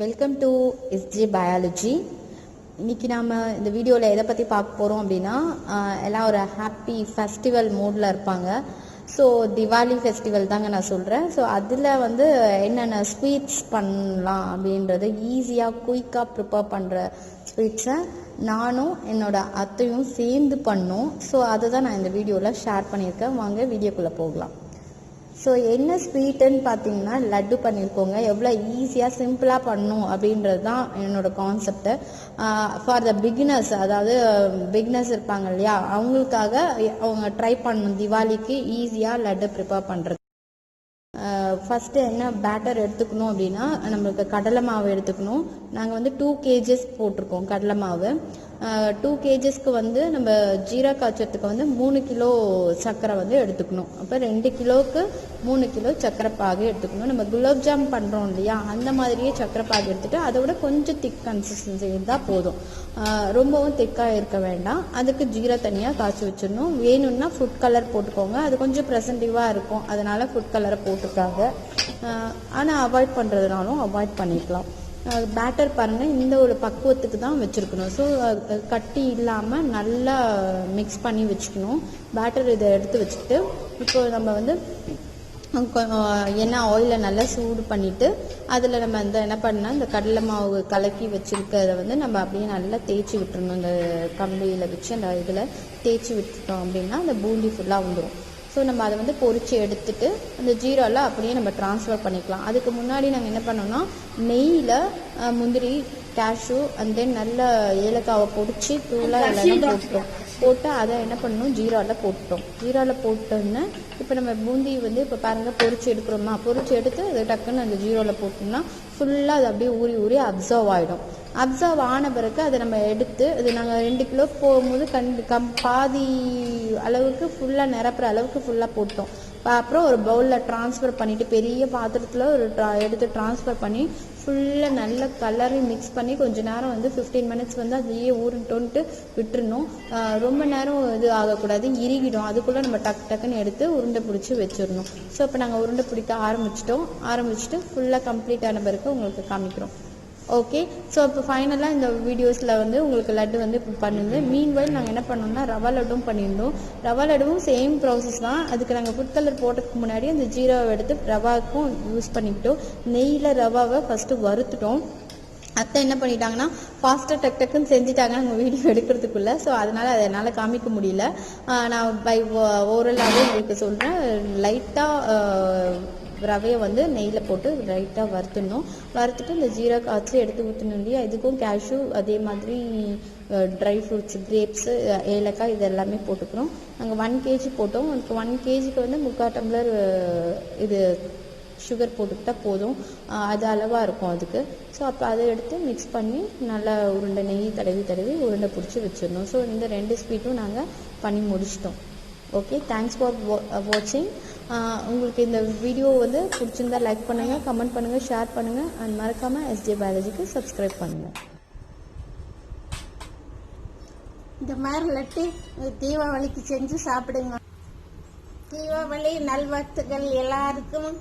Welcome to SJ biology. இன்றைக்கி நாம் இந்த வீடியோவில் எதை பற்றி பார்க்க போகிறோம் அப்படின்னா, எல்லாம் ஒரு ஹாப்பி ஃபெஸ்டிவல் மூடில் இருப்பாங்க. ஸோ திவாலி ஃபெஸ்டிவல் தாங்க நான் சொல்கிறேன். ஸோ அதில் வந்து என்னென்ன ஸ்வீட்ஸ் பண்ணலாம் அப்படின்றத ஈஸியாக குயிக்காக ப்ரிப்பேர் பண்ணுற ஸ்வீட்ஸை நானும் என்னோடய அத்தையும் சேர்ந்து பண்ணோம். ஸோ அதை தான் நான் இந்த வீடியோவில் ஷேர் பண்ணியிருக்கேன். வாங்க வீடியோக்குள்ளே போகலாம். ஸோ என்ன ஸ்வீட்டுன்னு பார்த்தீங்கன்னா லட்டு பண்ணியிருக்கோங்க. எவ்வளோ ஈஸியாக சிம்பிளாக பண்ணும் அப்படின்றது தான் என்னோடய கான்செப்டு. ஃபார் த பிகினர்ஸ், அதாவது பிகினர்ஸ் இருப்பாங்க இல்லையா, அவங்களுக்காக அவங்க ட்ரை பண்ணணும் திவாலிக்கு ஈஸியாக லட்டு ப்ரிப்பேர் பண்ணுறது. ஃபஸ்ட்டு என்ன பேட்டர் எடுத்துக்கணும் அப்படின்னா, நம்மளுக்கு கடலை மாவு எடுத்துக்கணும். நாங்கள் வந்து 2 kgs போட்டிருக்கோம் கடலை மாவு. 2 kgsக்கு வந்து நம்ம ஜீரா காய்ச்சறதுக்கு வந்து 3 கிலோ சர்க்கரை வந்து எடுத்துக்கணும். அப்போ 2 கிலோவுக்கு 3 கிலோ சர்க்கரை பாகு எடுத்துக்கணும். நம்ம குலோப்ஜாம் பண்ணுறோம் இல்லையா, அந்த மாதிரியே சர்க்கரை பாகு எடுத்துகிட்டு அதை விட கொஞ்சம் திக் கன்சிஸ்டன்சி இருந்தால் போதும். ரொம்பவும் திக்காக இருக்க வேண்டாம். அதுக்கு ஜீரா தனியாக காய்ச்சி வச்சிடணும். வேணும்னா ஃபுட் கலர் போட்டுக்கோங்க, அது கொஞ்சம் ப்ரெசன்டிவாக இருக்கும், அதனால் ஃபுட் கலரை போட்டிருக்காங்க. ஆனால் அவாய்ட் பண்ணுறதுனாலும் அவாய்ட் பண்ணிக்கலாம். பேட்டர் பாருங்கள், இந்த ஒரு பக்குவத்துக்கு தான் வச்சுருக்கணும். ஸோ கட்டி இல்லாமல் நல்லா மிக்ஸ் பண்ணி வச்சுக்கணும். பேட்டர் இதை எடுத்து வச்சுக்கிட்டு இப்போ நம்ம வந்து எண்ணெய் ஆயிலில் நல்லா சூடு பண்ணிவிட்டு அதில் நம்ம என்ன பண்ணால் இந்த கடலை மாவு கலக்கி வச்சுருக்கிறத வந்து நம்ம அப்படியே நல்லா தேய்ச்சி விட்டுறணும். இந்த கம்பியில் வச்சு அந்த இதில் தேய்ச்சி விட்டுட்டோம் அப்படின்னா அந்த பூந்தி ஃபுல்லாக வந்துடும். ஸோ நம்ம அதை வந்து பொரித்து எடுத்துட்டு அந்த ஜீராவில் அப்படியே நம்ம ட்ரான்ஸ்ஃபர் பண்ணிக்கலாம். அதுக்கு முன்னாடி நாங்கள் என்ன பண்ணோம்னா, நெய்யில் முந்திரி, கேஷ்யூ அண்ட் தென் நல்ல ஏலக்காவை பொடிச்சு தூளாக எல்லாம் போட்டு அதை என்ன பண்ணணும், ஜீராவில் போட்டோம். ஜீராவில் போட்டோன்னா இப்போ நம்ம பூந்தி வந்து இப்போ பாருங்கள் பொரிச்சு எடுக்கிறோமா, பொரிச்சு எடுத்து அதை டக்குன்னு அந்த ஜீராவில் போட்டோம்னா ஃபுல்லாக அது அப்படியே ஊறி ஊறி அப்சர்வ் ஆகிடும். அப்சர்வ் ஆன பிறகு அதை நம்ம எடுத்து, அது நாங்கள் 2 கிலோ போகும்போது பாதி அளவுக்கு ஃபுல்லாக நிரப்புற அளவுக்கு ஃபுல்லாக போட்டோம். அப்புறம் ஒரு பவுலில் ட்ரான்ஸ்ஃபர் பண்ணிவிட்டு பெரிய பாத்திரத்தில் எடுத்து ட்ரான்ஸ்ஃபர் பண்ணி ஃபுல்லாக நல்ல கலரி மிக்ஸ் பண்ணி கொஞ்சம் நேரம் வந்து 15 மினிட்ஸ் வந்து அதையே ஊறிட்டோன்ட்டு விட்டுருணும். ரொம்ப நேரம் இது ஆகக்கூடாது, இறுகிடும். அதுக்குள்ளே நம்ம டக்குன்னு எடுத்து உருண்டை பிடிச்சி வச்சிடணும். ஸோ இப்போ நாங்கள் உருண்டை பிடிக்க ஆரம்பிச்சுட்டு ஃபுல்லாக கம்ப்ளீட் ஆன பிறகு உங்களுக்கு காமிக்கிறோம். ஓகே, ஸோ இப்போ ஃபைனலாக இந்த வீடியோஸில் வந்து உங்களுக்கு லட்டு வந்து இப்போ பண்ணுங்க. மீன்வைல் நாங்கள் என்ன பண்ணோம்னா ரவா லட்டும் பண்ணியிருந்தோம். ரவா லட்டுவும் சேம் ப்ராசஸ் தான். அதுக்கு நாங்கள் ஃபுட் கலர் போட்டதுக்கு முன்னாடி அந்த ஜீராவை எடுத்து ரவாவுக்கும் யூஸ் பண்ணிக்கிட்டோம். நெய்யில் ரவாவை ஃபஸ்ட்டு வறுத்துட்டோம். அத்தை என்ன பண்ணிட்டாங்கன்னா ஃபாஸ்ட்டாக டக்குன்னு செஞ்சுட்டாங்க நாங்கள் வீடியோ எடுக்கிறதுக்குள்ளே. ஸோ அதனால் அதை என்னால் காமிக்க முடியல. நான் பை ஓரலாகவே உங்களுக்கு சொல்கிறேன். லைட்டாக ரவையை வந்து நெய்யில் போட்டு லைட்டாக வறுத்துட்டு இந்த ஜீரா காய்ச்சி எடுத்து ஊற்றணும் இல்லையா, இதுக்கும் கேஷ்யூ அதே மாதிரி ட்ரை ஃப்ரூட்ஸ், கிரேப்ஸு, ஏலக்காய் இது எல்லாமே போட்டுக்கிறோம். நாங்கள் 1 kg போட்டோம். அதுக்கு 1 kgக்கு வந்து 3/4 டம்ளர் இது சுகர் போட்டுக்கிட்டா போதும், அது அளவாக இருக்கும் அதுக்கு. ஸோ அப்போ அதை எடுத்து மிக்ஸ் பண்ணி நல்லா உருண்டை நெய் தடவி உருண்டை பிடிச்சி வச்சிடணும். ஸோ இந்த 2 ஸ்வீட்டும் நாங்கள் பண்ணி முடிச்சிட்டோம். ஓகே, தேங்க்ஸ் ஃபார் வாட்சிங். உங்களுக்கு இந்த வீடியோ வந்து பிடிச்சிருந்தா லைக் பண்ணுங்கள், கமெண்ட் பண்ணுங்கள், ஷேர் பண்ணுங்கள் அண்ட் மறக்காமல் எஸ்ஜே பயாலஜிக்கு சப்ஸ்கிரைப் பண்ணுங்கள். இந்த மாதிரி லட்டு தீபாவளிக்கு செஞ்சு சாப்பிடுங்க. தீபாவளி நல்வாழ்த்துக்கள் எல்லாருக்கும்.